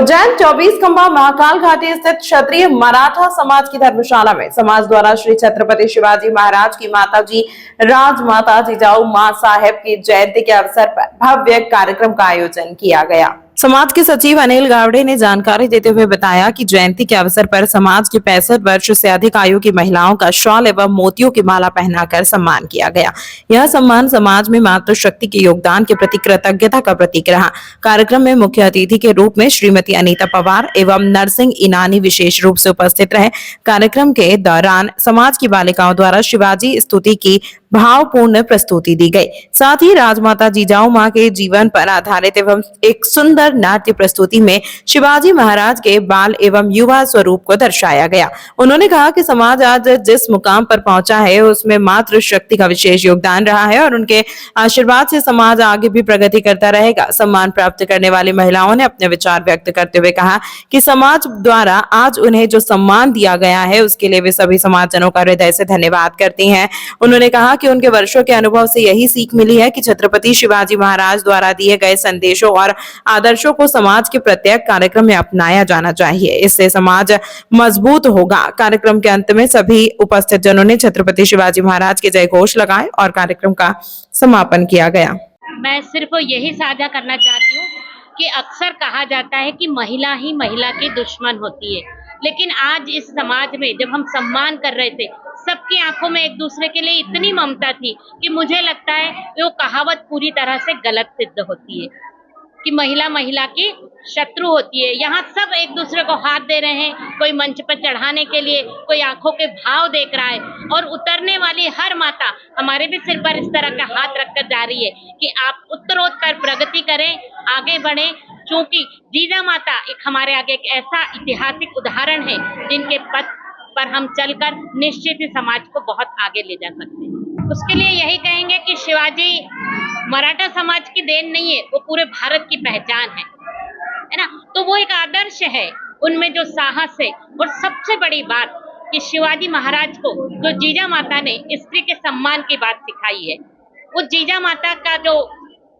उज्जैन 24 खंबा महाकाल घाटी स्थित क्षत्रिय मराठा समाज की धर्मशाला में समाज द्वारा श्री छत्रपति शिवाजी महाराज की माताजी राजमाता जिजाऊ मां साहेब की जयंती के अवसर पर भव्य कार्यक्रम का आयोजन किया गया। समाज के सचिव अनिल गावड़े ने जानकारी देते हुए बताया कि जयंती के अवसर पर समाज की 65 वर्ष से अधिक आयु की महिलाओं का शॉल एवं मोतियों की माला पहनाकर सम्मान किया गया। यह सम्मान समाज में मातृशक्ति के योगदान के प्रति कृतज्ञता का प्रतीक रहा। कार्यक्रम में मुख्य अतिथि के रूप में श्रीमती अनीता पवार एवं नरसिंह इनानी विशेष रूप से उपस्थित रहे। कार्यक्रम के दौरान समाज की बालिकाओं द्वारा शिवाजी स्तुति की भावपूर्ण प्रस्तुति दी गई। साथ ही राजमाता जिजाऊ मां के जीवन पर आधारित एवं एक सुंदर नाट्य प्रस्तुति में शिवाजी महाराज के बाल एवं युवा स्वरूप को दर्शाया गया। उन्होंने कहा कि समाज आज जिस मुकाम पर पहुंचा है उसमें मातृशक्ति का विशेष योगदान रहा है और उनके आशीर्वाद से समाज आगे भी प्रगति करता रहेगा। सम्मान प्राप्त करने वाली महिलाओं ने अपने विचार व्यक्त करते हुए कहा कि समाज द्वारा आज उन्हें जो सम्मान दिया गया है उसके लिए वे सभी समाजजनों का हृदय से धन्यवाद करती हैं। उन्होंने कहा कि उनके वर्षों के अनुभव से यही सीख मिली है कि छत्रपति शिवाजी महाराज द्वारा दिए गए संदेशों और आदर्शों को समाज के प्रत्येक कार्यक्रम में अपनाया जाना चाहिए। इससे समाज मजबूत होगा। कार्यक्रम के अंत में सभी उपस्थित जनों ने छत्रपति शिवाजी महाराज के जय घोष लगाए और कार्यक्रम का समापन किया गया। मैं सिर्फ यही साझा करना चाहती हूँ कि अक्सर कहा जाता है कि महिला ही महिला की दुश्मन होती है, लेकिन आज इस समाज में जब हम सम्मान कर रहे थे सबकी आंखों में एक दूसरे के लिए इतनी ममता थी कि मुझे लगता है वो कहावत पूरी तरह से गलत सिद्ध होती है कि महिला महिला की शत्रु होती है। यहाँ सब एक दूसरे को हाथ दे रहे हैं, कोई मंच पर चढ़ाने के लिए, कोई आंखों के भाव देख रहा है और उतरने वाली हर माता हमारे भी सिर पर इस तरह का हाथ रखकर जा रही है कि आप उत्तरोत्तर प्रगति करें, आगे बढ़ें, क्योंकि जीजा माता एक हमारे आगे एक ऐसा ऐतिहासिक उदाहरण है जिनके पथ पर हम चलकर निश्चित ही समाज को बहुत आगे ले जा सकते हैं। उसके लिए यही कहेंगे कि शिवाजी मराठा समाज की देन नहीं है, वो पूरे भारत की पहचान है ना। तो वो एक आदर्श है, उनमें जो साहस है। और सबसे बड़ी बात कि शिवाजी महाराज को जो जीजा माता ने स्त्री के सम्मान की बात सिखाई है, वो जीजा माता का जो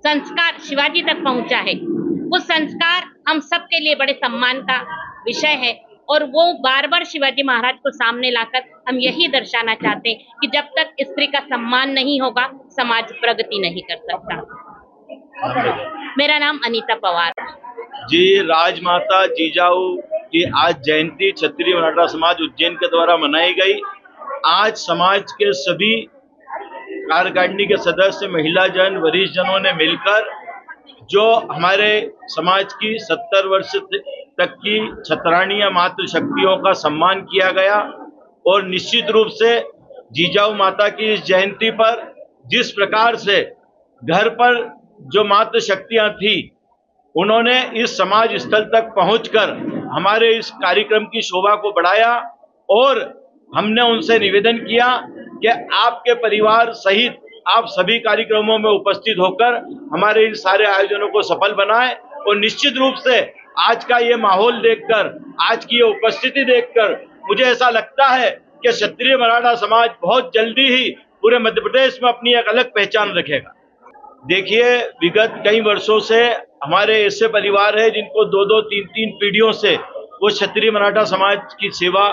संस्कार शिवाजी तक पहुंचा है, वो संस्कार हम सबके लिए बड़े सम्मान का विषय है। और वो बार बार शिवाजी महाराज को सामने लाकर हम यही दर्शाना चाहते हैं कि जब तक स्त्री का सम्मान नहीं होगा समाज प्रगति नहीं कर सकता। मेरा नाम अनीता पवार जी। राजमाता जिजाऊ की आज जयंती क्षत्रिय मराठा समाज उज्जैन के द्वारा मनाई गई। आज समाज के सभी कार्यकारिणी के सदस्य, महिला जन, वरिष्ठ जनों ने मिलकर जो हमारे समाज की 70 वर्ष तक की क्षत्राणीय मातृशक्तियों का सम्मान किया गया और निश्चित रूप से जिजाऊ माता की इस जयंती पर जिस प्रकार से घर पर जो मातृशक्तियां थी उन्होंने इस समाज स्थल तक पहुंचकर हमारे इस कार्यक्रम की शोभा को बढ़ाया और हमने उनसे निवेदन किया कि आपके परिवार सहित आप सभी कार्यक्रमों में उपस्थित होकर हमारे इन सारे आयोजनों को सफल बनाएं। और निश्चित रूप से आज का ये माहौल देखकर, आज की ये उपस्थिति देखकर मुझे ऐसा लगता है कि क्षत्रिय मराठा समाज बहुत जल्दी ही पूरे मध्य प्रदेश में अपनी एक अलग पहचान रखेगा। देखिए, विगत कई वर्षों से हमारे ऐसे परिवार हैं जिनको 2-2, 3-3 पीढ़ियों से वो क्षत्रिय मराठा समाज की सेवा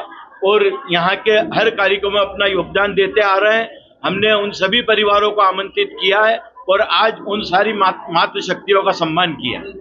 और यहाँ के हर कार्यक्रम में अपना योगदान देते आ रहे हैं। हमने उन सभी परिवारों को आमंत्रित किया है और आज उन सारी मातृशक्तियों का सम्मान किया है।